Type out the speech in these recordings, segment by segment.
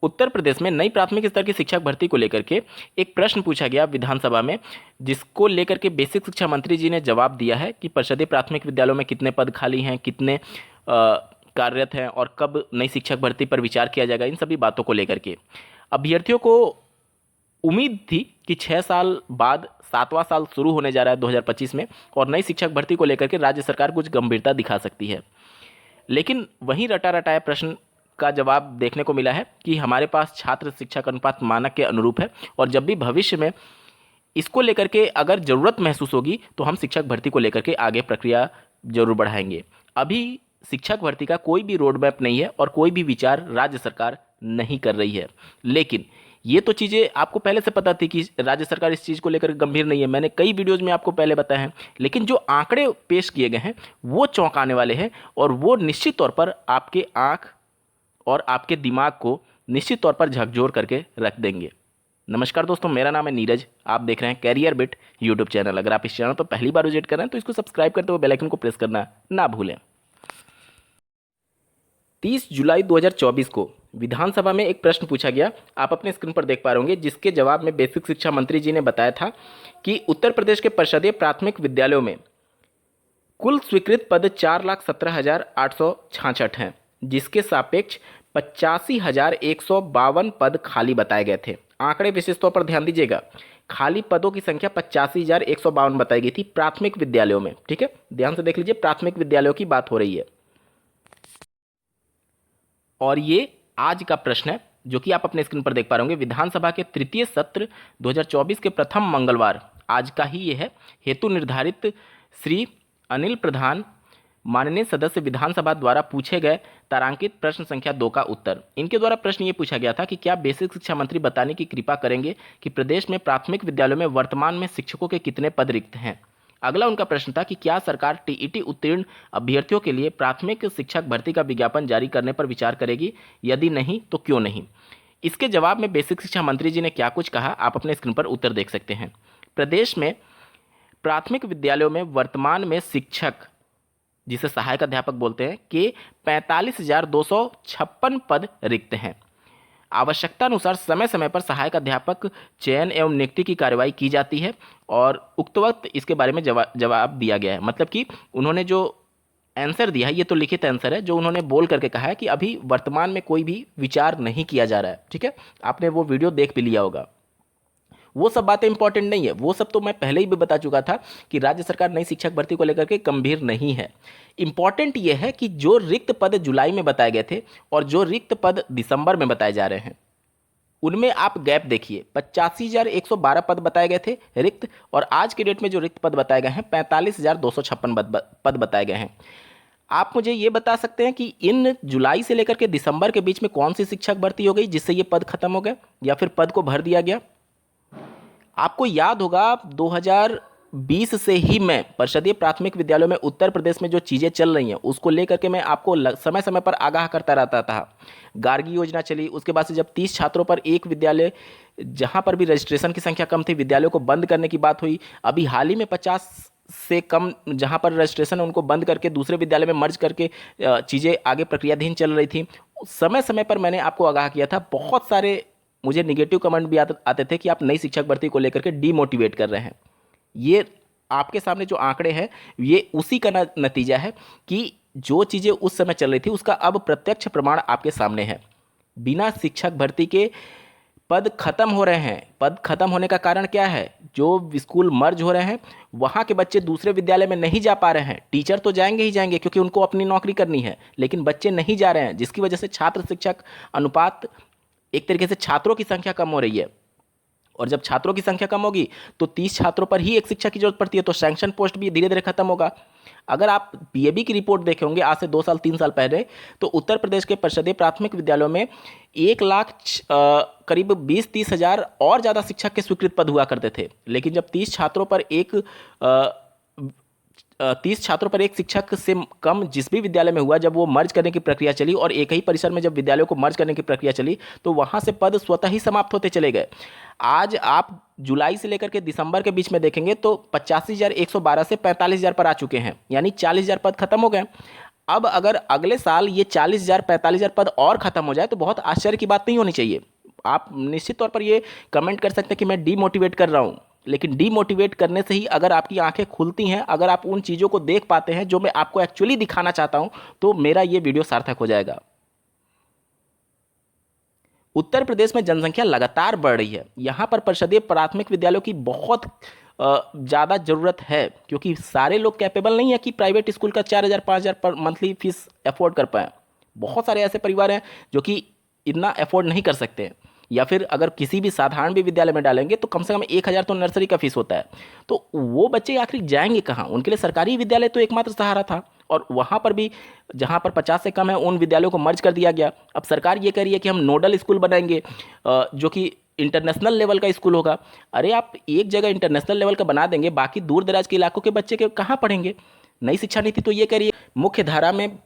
उत्तर प्रदेश में नई प्राथमिक स्तर की शिक्षक भर्ती को लेकर के एक प्रश्न पूछा गया विधानसभा में, जिसको लेकर के बेसिक शिक्षा मंत्री जी ने जवाब दिया है कि परिषदीय प्राथमिक विद्यालयों में कितने पद खाली हैं, कितने कार्यरत हैं और कब नई शिक्षक भर्ती पर विचार किया जाएगा। इन सभी बातों को लेकर के अभ्यर्थियों को उम्मीद थी कि 6 साल बाद 7वां साल शुरू होने जा रहा है 2025 में, और नई शिक्षक भर्ती को लेकर के राज्य सरकार कुछ गंभीरता दिखा सकती है। लेकिन वहीं रटा रटाया प्रश्न का जवाब देखने को मिला है कि हमारे पास छात्र शिक्षक अनुपात मानक के अनुरूप है, और जब भी भविष्य में इसको लेकर के अगर ज़रूरत महसूस होगी तो हम शिक्षक भर्ती को लेकर के आगे प्रक्रिया जरूर बढ़ाएंगे। अभी शिक्षक भर्ती का कोई भी रोड मैप नहीं है और कोई भी विचार राज्य सरकार नहीं कर रही है। लेकिन ये तो चीज़ें आपको पहले से पता थी कि राज्य सरकार इस चीज़ को लेकर गंभीर नहीं है, मैंने कई वीडियोज़ में आपको पहले बताया है। लेकिन जो आंकड़े पेश किए गए हैं वो चौंकाने वाले हैं, और वो निश्चित तौर पर आपके आँख और आपके दिमाग को निश्चित तौर पर झकझोर करके रख देंगे। नमस्कार दोस्तों, मेरा नाम है नीरज, आप देख रहे हैं कैरियर बिट यूट्यूब चैनल। अगर आप इस चैनल पर पहली बार विजिट कर रहे हैं तो इसको सब्सक्राइब करते हुए बेल आइकन को प्रेस करना ना भूलें। 30 जुलाई 2024 को विधानसभा में एक प्रश्न पूछा गया, आप अपने स्क्रीन पर देख पा रहे होंगे, जिसके जवाब में बेसिक शिक्षा मंत्री जी ने बताया था कि उत्तर प्रदेश के परिषदीय प्राथमिक विद्यालयों में कुल स्वीकृत पद 4,17,866 हैं, जिसके सापेक्ष 85,152 पद खाली बताए गए थे। आंकड़े विशेष तौर पर ध्यान दीजिएगा, खाली पदों की संख्या 85,152 बताई गई थी प्राथमिक विद्यालयों में। ठीक है, ध्यान से देख लीजिए, प्राथमिक विद्यालयों की बात हो रही है। और ये आज का प्रश्न है जो कि आप अपने स्क्रीन पर देख पा रहे होंगे। विधानसभा के तृतीय सत्र 2024 के प्रथम मंगलवार, आज का ही ये है, हेतु निर्धारित श्री अनिल प्रधान माननीय सदस्य विधानसभा द्वारा पूछे गए तारांकित प्रश्न संख्या 2 का उत्तर। इनके द्वारा प्रश्न ये पूछा गया था कि क्या बेसिक शिक्षा मंत्री बताने की कृपा करेंगे कि प्रदेश में प्राथमिक विद्यालयों में वर्तमान में शिक्षकों के कितने पद रिक्त हैं। अगला उनका प्रश्न था कि क्या सरकार टीईटी उत्तीर्ण अभ्यर्थियों के लिए प्राथमिक शिक्षक भर्ती का विज्ञापन जारी करने पर विचार करेगी, यदि नहीं तो क्यों नहीं। इसके जवाब में बेसिक शिक्षा मंत्री जी ने क्या कुछ कहा, आप अपने स्क्रीन पर उत्तर देख सकते हैं। प्रदेश में प्राथमिक विद्यालयों में वर्तमान में शिक्षक, जिसे सहायक अध्यापक बोलते हैं, के 45,256 पद रिक्त हैं। आवश्यकता अनुसार समय समय पर सहायक अध्यापक चयन एवं नियुक्ति की कार्यवाही की जाती है, और उक्त वक्त इसके बारे में जवाब दिया गया है। मतलब कि उन्होंने जो आंसर दिया है ये तो लिखित आंसर है, जो उन्होंने बोल करके कहा है कि अभी वर्तमान में कोई भी विचार नहीं किया जा रहा है। ठीक है, आपने वो वीडियो देख भी लिया होगा। वो सब बातें इंपॉर्टेंट नहीं है, वो सब तो मैं पहले ही भी बता चुका था कि राज्य सरकार नई शिक्षक भर्ती को लेकर के गंभीर नहीं है। इंपॉर्टेंट ये है कि जो रिक्त पद जुलाई में बताए गए थे और जो रिक्त पद दिसंबर में बताए जा रहे हैं, उनमें आप गैप देखिए। 85,112 पद बताए गए थे रिक्त, और आज के डेट में जो रिक्त पद बताए गए हैं 45,256 पद बताए गए हैं। आप मुझे ये बता सकते हैं कि इन जुलाई से लेकर के दिसंबर के बीच में कौन सी शिक्षक भर्ती हो गई जिससे ये पद खत्म हो गए या फिर पद को भर दिया गया। आपको याद होगा 2020 से ही मैं परिषदीय प्राथमिक विद्यालयों में उत्तर प्रदेश में जो चीज़ें चल रही हैं उसको लेकर के मैं आपको समय समय पर आगाह करता रहता था। गार्गी योजना चली, उसके बाद से जब 30 छात्रों पर एक विद्यालय, जहां पर भी रजिस्ट्रेशन की संख्या कम थी, विद्यालयों को बंद करने की बात हुई। अभी हाल ही में 50 से कम जहां पर रजिस्ट्रेशन उनको बंद करके दूसरे विद्यालय में मर्ज करके चीज़ें आगे प्रक्रियाधीन चल रही थी। समय समय पर मैंने आपको आगाह किया था। बहुत सारे मुझे निगेटिव कमेंट भी आते थे कि आप नई शिक्षक भर्ती को लेकर के डीमोटिवेट कर रहे हैं। ये आपके सामने जो आंकड़े हैं ये उसी का नतीजा है कि जो चीज़ें उस समय चल रही थी उसका अब प्रत्यक्ष प्रमाण आपके सामने है। बिना शिक्षक भर्ती के पद खत्म हो रहे हैं। पद खत्म होने का कारण क्या है? जो स्कूल मर्ज हो रहे हैं वहाँ के बच्चे दूसरे विद्यालय में नहीं जा पा रहे हैं। टीचर तो जाएंगे ही जाएंगे क्योंकि उनको अपनी नौकरी करनी है, लेकिन बच्चे नहीं जा रहे हैं, जिसकी वजह से छात्र शिक्षक अनुपात, एक तरीके से छात्रों की संख्या कम हो रही है। और जब छात्रों की संख्या कम होगी तो 30 छात्रों पर ही एक शिक्षक की जरूरत पड़ती है, तो सैंक्शन पोस्ट भी धीरे धीरे खत्म होगा। अगर आप पीएबी की रिपोर्ट देखे होंगे आज से 2 साल 3 साल पहले, तो उत्तर प्रदेश के परिषदीय प्राथमिक विद्यालयों में 1 लाख करीब 20-30 हज़ार और ज़्यादा शिक्षक के स्वीकृत पद हुआ करते थे। लेकिन जब 30 छात्रों पर एक शिक्षक से कम जिस भी विद्यालय में हुआ, जब वो मर्ज करने की प्रक्रिया चली और एक ही परिसर में जब विद्यालयों को मर्ज करने की प्रक्रिया चली, तो वहाँ से पद स्वतः ही समाप्त होते चले गए। आज आप जुलाई से लेकर के दिसंबर के बीच में देखेंगे तो 85,112 से 45,000 पर आ चुके हैं, यानी 40,000 पद खत्म हो गए। अब अगर अगले साल ये 40,000 45,000 पद और ख़त्म हो जाए तो बहुत आश्चर्य की बात नहीं होनी चाहिए। आप निश्चित तौर पर ये कमेंट कर सकते हैं कि मैं डीमोटिवेट कर रहा हूँ, लेकिन डीमोटिवेट करने से ही अगर आपकी आंखें खुलती हैं, अगर आप उन चीज़ों को देख पाते हैं जो मैं आपको एक्चुअली दिखाना चाहता हूँ, तो मेरा ये वीडियो सार्थक हो जाएगा। उत्तर प्रदेश में जनसंख्या लगातार बढ़ रही है। यहाँ पर परिषदीय प्राथमिक विद्यालयों की बहुत ज़्यादा ज़रूरत है, क्योंकि सारे लोग कैपेबल नहीं है कि प्राइवेट स्कूल का 4,000 5,000 पर मंथली फीस अफोर्ड कर पाएँ। बहुत सारे ऐसे परिवार हैं जो कि इतना अफोर्ड नहीं कर सकते, या फिर अगर किसी भी साधारण भी विद्यालय में डालेंगे तो कम से कम 1,000 तो नर्सरी का फीस होता है। तो वो बच्चे आखिर जाएंगे कहाँ? उनके लिए सरकारी विद्यालय तो एकमात्र सहारा था, और वहाँ पर भी जहाँ पर 50 से कम है उन विद्यालयों को मर्ज कर दिया गया। अब सरकार ये कह रही है कि हम नोडल स्कूल बनाएंगे जो कि इंटरनेशनल लेवल का स्कूल होगा। अरे आप एक जगह इंटरनेशनल लेवल का बना देंगे, बाकी दूर दराज के इलाकों के बच्चे के कहाँ पढ़ेंगे? नई शिक्षा नीति तो ये कह रही है मुख्य धारा में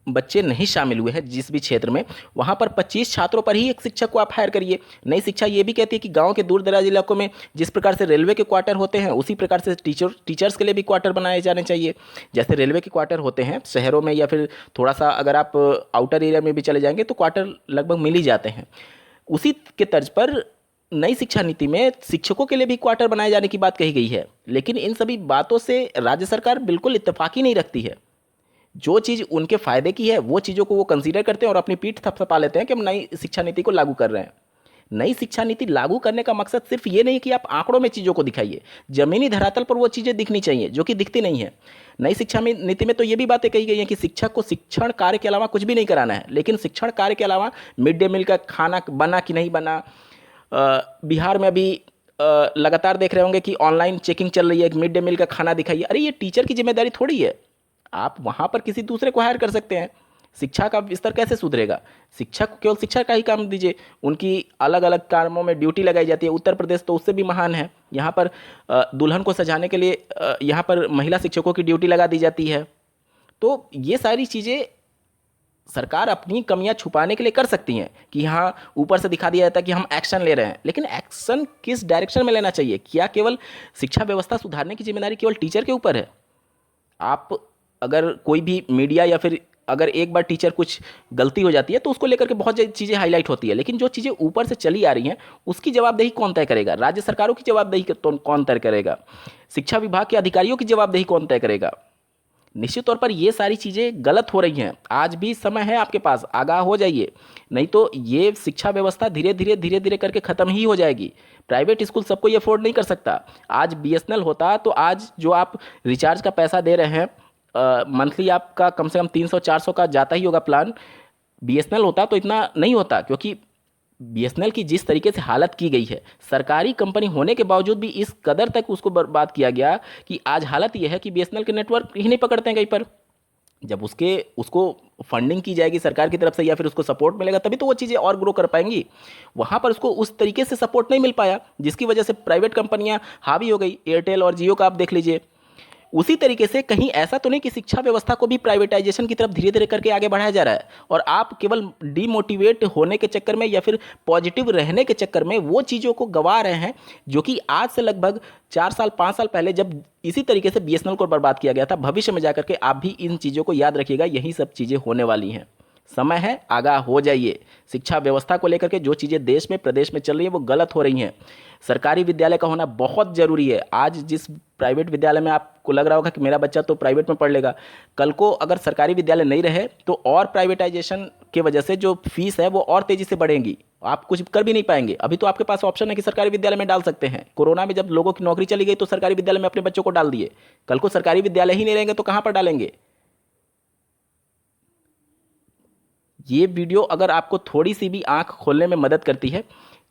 बच्चे नहीं शामिल हुए हैं जिस भी क्षेत्र में, वहाँ पर 25 छात्रों पर ही एक शिक्षक को आप हायर करिए। नई शिक्षा ये भी कहती है कि गांव के दूर दराज इलाकों में जिस प्रकार से रेलवे के क्वार्टर होते हैं उसी प्रकार से टीचर्स के लिए भी क्वार्टर बनाए जाने चाहिए। जैसे रेलवे के क्वार्टर होते हैं शहरों में, या फिर थोड़ा सा अगर आप आउटर एरिया में भी चले जाएंगे तो क्वार्टर लगभग मिल ही जाते हैं। उसी के तर्ज पर नई शिक्षा नीति में शिक्षकों के लिए भी क्वार्टर बनाए जाने की बात कही गई है, लेकिन इन सभी बातों से राज्य सरकार बिल्कुल इत्तेफाकी नहीं रखती है। जो चीज़ उनके फायदे की है वो चीज़ों को वो कंसीडर करते हैं और अपनी पीठ थपथपा लेते हैं कि हम नई शिक्षा नीति को लागू कर रहे हैं। नई शिक्षा नीति लागू करने का मकसद सिर्फ ये नहीं कि आप आंकड़ों में चीज़ों को दिखाइए, जमीनी धरातल पर वो चीज़ें दिखनी चाहिए जो कि दिखती नहीं है। नई शिक्षा नीति में तो ये भी बातें कही गई हैं कि शिक्षक को शिक्षण कार्य के अलावा कुछ भी नहीं कराना है, लेकिन शिक्षण कार्य के अलावा मिड डे मील का खाना बना कि नहीं बना, बिहार में अभी लगातार देख रहे होंगे कि ऑनलाइन चेकिंग चल रही है, मिड डे मील का खाना दिखाइए। अरे ये टीचर की जिम्मेदारी थोड़ी है, आप वहाँ पर किसी दूसरे को हायर कर सकते हैं। शिक्षा का स्तर कैसे सुधरेगा? शिक्षा को केवल शिक्षा का ही काम दीजिए, उनकी अलग अलग कामों में ड्यूटी लगाई जाती है। उत्तर प्रदेश तो उससे भी महान है, यहाँ पर दुल्हन को सजाने के लिए यहाँ पर महिला शिक्षकों की ड्यूटी लगा दी जाती है। तो ये सारी चीज़ें सरकार अपनी कमियां छुपाने के लिए कर सकती हैं कि हाँ ऊपर से दिखा दिया जाता है कि हम एक्शन ले रहे हैं, लेकिन एक्शन किस डायरेक्शन में लेना चाहिए? क्या केवल शिक्षा व्यवस्था सुधारने की जिम्मेदारी केवल टीचर के ऊपर है? आप अगर कोई भी मीडिया या फिर अगर एक बार टीचर कुछ गलती हो जाती है तो उसको लेकर के बहुत चीज़ें हाईलाइट होती है, लेकिन जो चीज़ें ऊपर से चली आ रही हैं उसकी जवाबदेही कौन तय करेगा? राज्य सरकारों की जवाबदेही कौन तय करेगा? शिक्षा विभाग के अधिकारियों की जवाबदेही कौन तय करेगा? निश्चित तौर पर ये सारी चीज़ें गलत हो रही हैं। आज भी समय है आपके पास, आगाह हो जाइए, नहीं तो ये शिक्षा व्यवस्था धीरे धीरे करके ख़त्म ही हो जाएगी। प्राइवेट स्कूल सबको ये अफोर्ड नहीं कर सकता। आज बीएसएनएल होता तो आज जो आप रिचार्ज का पैसा दे रहे हैं, मंथली आपका कम से कम 300-400 का जाता ही होगा प्लान, बीएसएनएल होता तो इतना नहीं होता। क्योंकि बीएसएनएल की जिस तरीके से हालत की गई है, सरकारी कंपनी होने के बावजूद भी इस कदर तक उसको बर्बाद किया गया कि आज हालत यह है कि बीएसएनएल के नेटवर्क ही नहीं पकड़ते हैं कहीं पर। जब उसको फंडिंग की जाएगी सरकार की तरफ से या फिर उसको सपोर्ट मिलेगा तभी तो वो चीज़ें और ग्रो कर पाएंगी। वहाँ पर उसको उस तरीके से सपोर्ट नहीं मिल पाया, जिसकी वजह से प्राइवेट कंपनियाँ हावी हो गई। एयरटेल और जियो का आप देख लीजिए। उसी तरीके से कहीं ऐसा तो नहीं कि शिक्षा व्यवस्था को भी प्राइवेटाइजेशन की तरफ धीरे धीरे करके आगे बढ़ाया जा रहा है और आप केवल डीमोटिवेट होने के चक्कर में या फिर पॉजिटिव रहने के चक्कर में वो चीज़ों को गवा रहे हैं जो कि आज से लगभग 4 साल 5 साल पहले जब इसी तरीके से बीएसएनएल को बर्बाद किया गया था। भविष्य में जाकर के आप भी इन चीज़ों को याद रखिएगा, यही सब चीज़ें होने वाली हैं। समय है, आगाह हो जाइए। शिक्षा व्यवस्था को लेकर के जो चीज़ें देश में प्रदेश में चल रही है वो गलत हो रही हैं। सरकारी विद्यालय का होना बहुत ज़रूरी है। आज जिस प्राइवेट विद्यालय में आपको लग रहा होगा कि मेरा बच्चा तो प्राइवेट में पढ़ लेगा, कल को अगर सरकारी विद्यालय नहीं रहे तो और प्राइवेटाइजेशन की वजह से जो फीस है वो और तेज़ी से बढ़ेगी, आप कुछ कर भी नहीं पाएंगे। अभी तो आपके पास ऑप्शन है कि सरकारी विद्यालय में डाल सकते हैं। कोरोना में जब लोगों की नौकरी चली गई तो सरकारी विद्यालय में अपने बच्चों को डाल दिए, कल को सरकारी विद्यालय ही नहीं रहेंगे तो कहाँ पर डालेंगे? ये वीडियो अगर आपको थोड़ी सी भी आंख खोलने में मदद करती है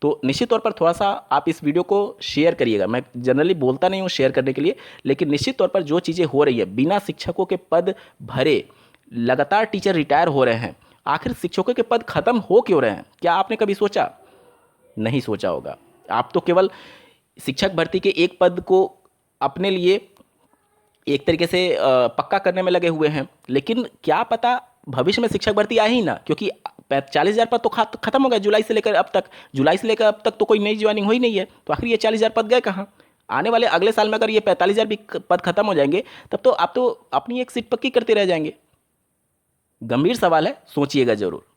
तो निश्चित तौर पर थोड़ा सा आप इस वीडियो को शेयर करिएगा। मैं जनरली बोलता नहीं हूँ शेयर करने के लिए, लेकिन निश्चित तौर पर जो चीज़ें हो रही है, बिना शिक्षकों के पद भरे लगातार टीचर रिटायर हो रहे हैं, आखिर शिक्षकों के पद खत्म हो क्यों रहे हैं? क्या आपने कभी सोचा? नहीं सोचा होगा। आप तो केवल शिक्षक भर्ती के एक पद को अपने लिए एक तरीके से पक्का करने में लगे हुए हैं, लेकिन क्या पता भविष्य में शिक्षक भर्ती आए ही ना, क्योंकि 40,000 पद तो खत्म हो गए जुलाई से लेकर अब तक। जुलाई से लेकर अब तक तो कोई नई ज्वाइनिंग हुई नहीं है, तो आखिर ये 40,000 पद गए कहाँ? आने वाले अगले साल में अगर ये 45,000 भी पद खत्म हो जाएंगे तब तो आप तो अपनी एक सीट पक्की करते रह जाएंगे। गंभीर सवाल है, सोचिएगा जरूर।